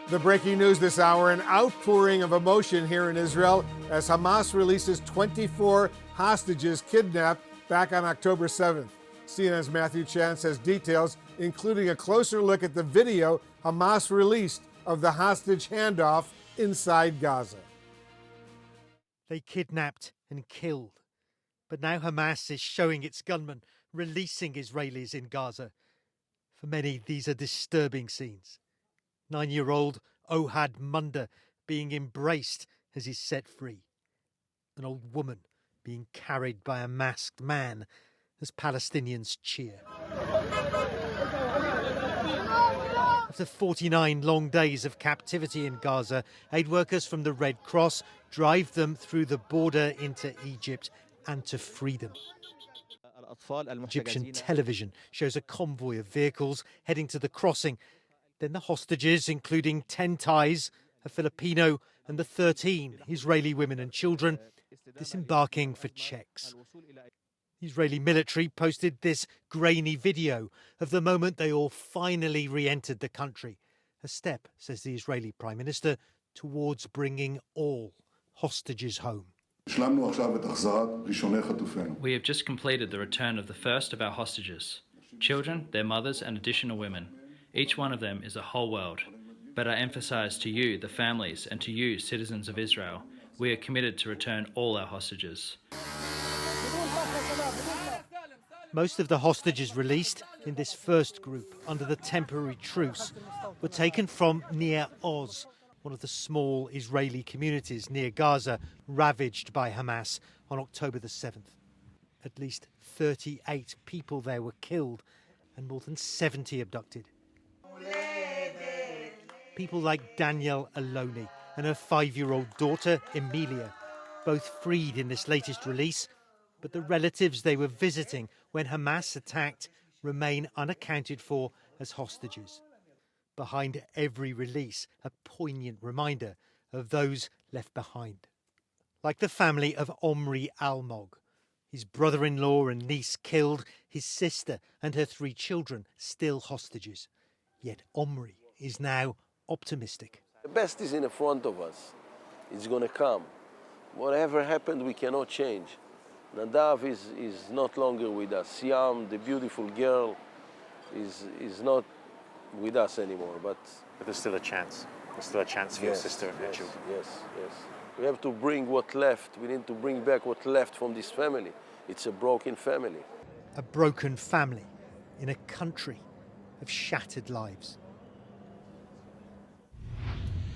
The breaking news this hour, an outpouring of emotion here in Israel as Hamas releases 24 hostages kidnapped back on October 7th. CNN's Matthew Chance has details, including a closer look at the video Hamas released of the hostage handoff inside Gaza. They kidnapped and killed. But now Hamas is showing its gunmen releasing Israelis in Gaza. For many, these are disturbing scenes. 9-year-old Ohad Munda being embraced as he's set free. An old woman being carried by a masked man as Palestinians cheer. After 49 long days of captivity in Gaza, aid workers from the Red Cross drive them through the border into Egypt and to freedom. Egyptian television shows a convoy of vehicles heading to the crossing. Then the hostages, including 10 Thais, a Filipino, and the 13 Israeli women and children, disembarking for checks. The Israeli military posted this grainy video of the moment they all finally re-entered the country. A step, says the Israeli Prime Minister, towards bringing all hostages home. We have just completed the return of the first of our hostages. Children, their mothers, and additional women. Each one of them is a whole world. But I emphasize to you, the families, and to you, citizens of Israel, we are committed to return all our hostages. Most of the hostages released in this first group under the temporary truce were taken from Nir Oz, one of the small Israeli communities near Gaza ravaged by Hamas on October the 7th. At least 38 people there were killed and more than 70 abducted. People like Danielle Aloni and her 5-year-old daughter, Emilia, both freed in this latest release, but the relatives they were visiting when Hamas attacked remain unaccounted for as hostages. Behind every release, a poignant reminder of those left behind. Like the family of Omri Almog, his brother-in-law and niece killed, his sister and her 3 children still hostages. Yet Omri is now optimistic. The best is in the front of us. It's going to come. Whatever happened, we cannot change. Nadav is not longer with us. Siam, the beautiful girl, is not with us anymore. But there's still a chance. There's still a chance for your sister and her children. Yes. We have to bring what left. We need to bring back what left from this family. It's a broken family. A broken family in a country of shattered lives.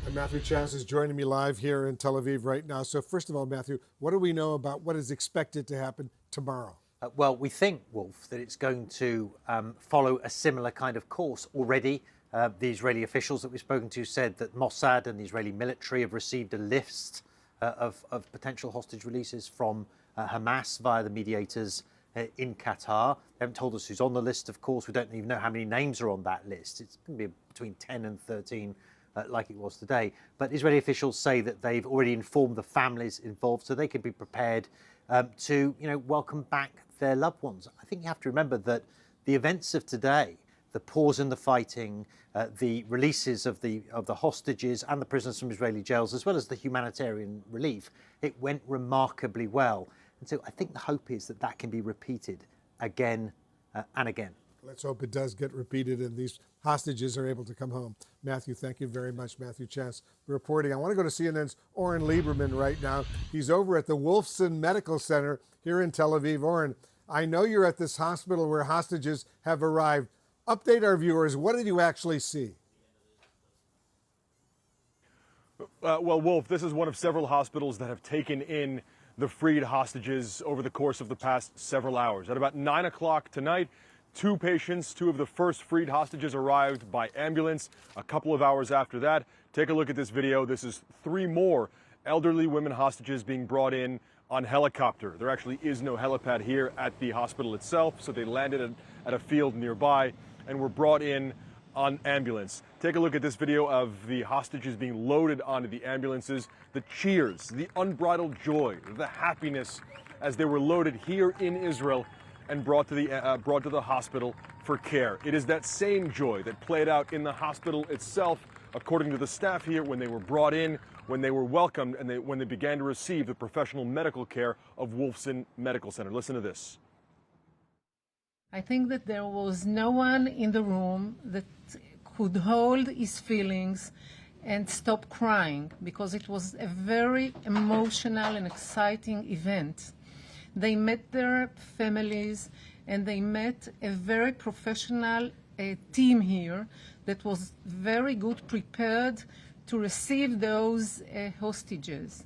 And Matthew Chance is joining me live here in Tel Aviv right now. So first of all, Matthew, what do we know about what is expected to happen tomorrow? Well, we think, Wolf, that it's going to follow a similar kind of course. Already, the Israeli officials that we've spoken to said that Mossad and the Israeli military have received a list of potential hostage releases from Hamas via the mediators in Qatar. They haven't told us who's on the list, of course. We don't even know how many names are on that list. It's going to be between 10 and 13 like it was today. But Israeli officials say that they've already informed the families involved so they can be prepared to welcome back their loved ones. I think you have to remember that the events of today, the pause in the fighting, the releases of the hostages and the prisoners from Israeli jails, as well as the humanitarian relief, it went remarkably well. And so I think the hope is that that can be repeated again and again. Let's hope it does get repeated and these hostages are able to come home. Matthew, thank you very much. Matthew Chance reporting. I want to go to CNN's Oren Lieberman right now. He's over at the Wolfson Medical Center here in Tel Aviv. Oren, I know you're at this hospital where hostages have arrived. Update our viewers. What did you actually see? Well, Wolf, this is one of several hospitals that have taken in the freed hostages over the course of the past several hours. At about 9 o'clock tonight, 2 patients, 2 of the first freed hostages arrived by ambulance. A couple of hours after that, take a look at this video. This is 3 more elderly women hostages being brought in on helicopter. There actually is no helipad here at the hospital itself, so they landed at a field nearby and were brought in on ambulance. Take a look at this video of the hostages being loaded onto the ambulances. The cheers, the unbridled joy, the happiness as they were loaded here in Israel and brought to the hospital for care. It is that same joy that played out in the hospital itself according to the staff here, when they were brought in, when they were welcomed, and when they began to receive the professional medical care of Wolfson Medical Center. Listen to this. I think that there was no one in the room that could hold his feelings and stop crying, because it was a very emotional and exciting event. They met their families and they met a very professional team here that was very good prepared to receive those hostages.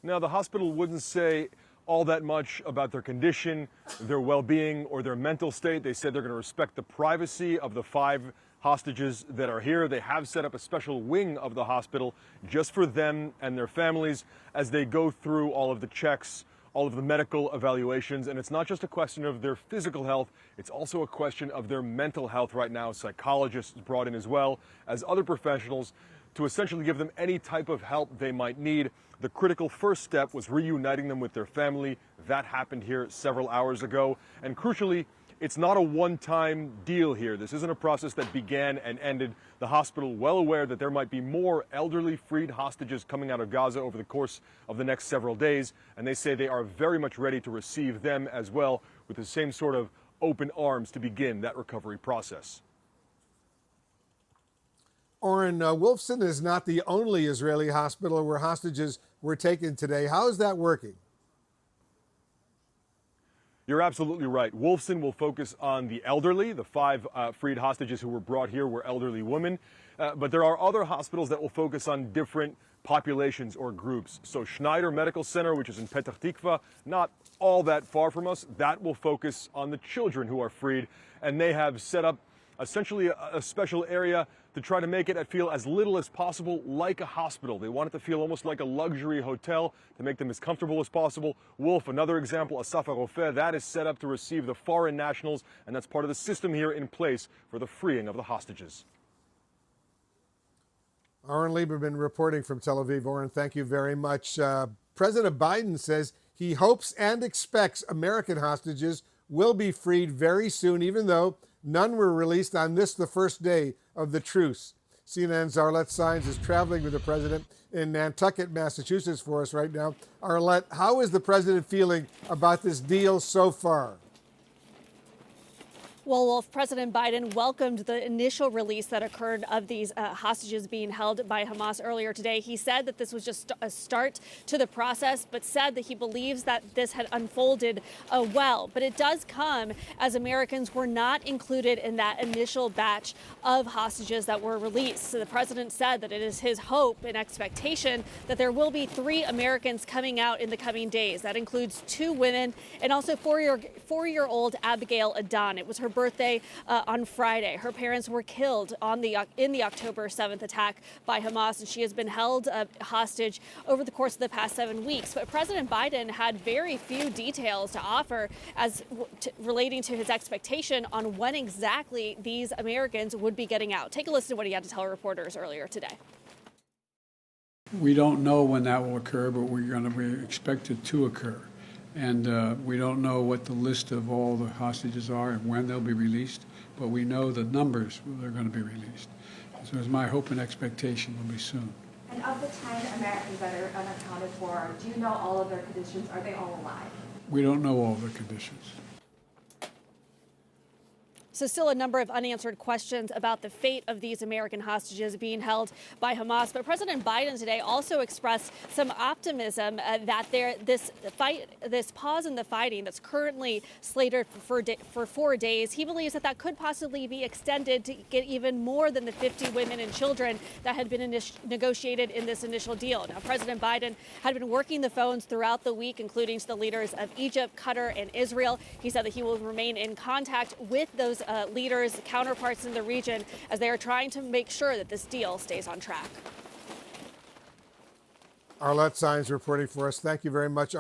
Now, the hospital wouldn't say all that much about their condition, their well-being, or their mental state. They said they're going to respect the privacy of the 5 hostages that are here. They have set up a special wing of the hospital just for them and their families as they go through all of the checks, all of the medical evaluations. And it's not just a question of their physical health, it's also a question of their mental health right now. Psychologists brought in as well as other professionals to essentially give them any type of help they might need. The critical first step was reuniting them with their family. That happened here several hours ago. And crucially, it's not a one-time deal here. This isn't a process that began and ended. The hospital, well aware that there might be more elderly freed hostages coming out of Gaza over the course of the next several days, and they say they are very much ready to receive them as well, with the same sort of open arms to begin that recovery process. Oren, Wolfson is not the only Israeli hospital where hostages were taken today. How is that working? You're absolutely right. Wolfson will focus on the elderly. The 5 freed hostages who were brought here were elderly women. But there are other hospitals that will focus on different populations or groups. So Schneider Medical Center, which is in Petah Tikva, not all that far from us, that will focus on the children who are freed. And they have set up essentially a special area to try to make it feel as little as possible like a hospital. They want it to feel almost like a luxury hotel to make them as comfortable as possible. Wolf, another example, Asaf HaRofeh, that is set up to receive the foreign nationals, and that's part of the system here in place for the freeing of the hostages. Oren Lieberman reporting from Tel Aviv. Oren, thank you very much. President Biden says he hopes and expects American hostages will be freed very soon, even though none were released on this, the first day of the truce. CNN's Arlette Saenz is traveling with the president in Nantucket, Massachusetts for us right now. Arlette, how is the president feeling about this deal so far? Well, Wolf, President Biden welcomed the initial release that occurred of these hostages being held by Hamas earlier today. He said that this was just a start to the process, but said that he believes that this had unfolded well. But it does come as Americans were not included in that initial batch of hostages that were released. So the president said that it is his hope and expectation that there will be 3 Americans coming out in the coming days. That includes 2 women and also 4-year-old Abigail Adan. It was her birthday on Friday. Her parents were killed in the October 7th attack by Hamas, and she has been held hostage over the course of the past 7 weeks. But President Biden had very few details to offer relating to his expectation on when exactly these Americans would be getting out. Take a listen to what he had to tell reporters earlier today. We don't know when that will occur, but we expect it to occur. And we don't know what the list of all the hostages are and when they'll be released, but we know the numbers that are going to be released. So it's my hope and expectation will be soon. And of the 10 Americans that are unaccounted for, do you know all of their conditions? Are they all alive? We don't know all the conditions. So still a number of unanswered questions about the fate of these American hostages being held by Hamas. But President Biden today also expressed some optimism that this pause in the fighting that's currently slated for 4 days, he believes that could possibly be extended to get even more than the 50 women and children that had been negotiated in this initial deal. Now, President Biden had been working the phones throughout the week, including to the leaders of Egypt, Qatar, and Israel. He said that he will remain in contact with those leaders, counterparts in the region, as they are trying to make sure that this deal stays on track. Arlette Saenz reporting for us. Thank you very much.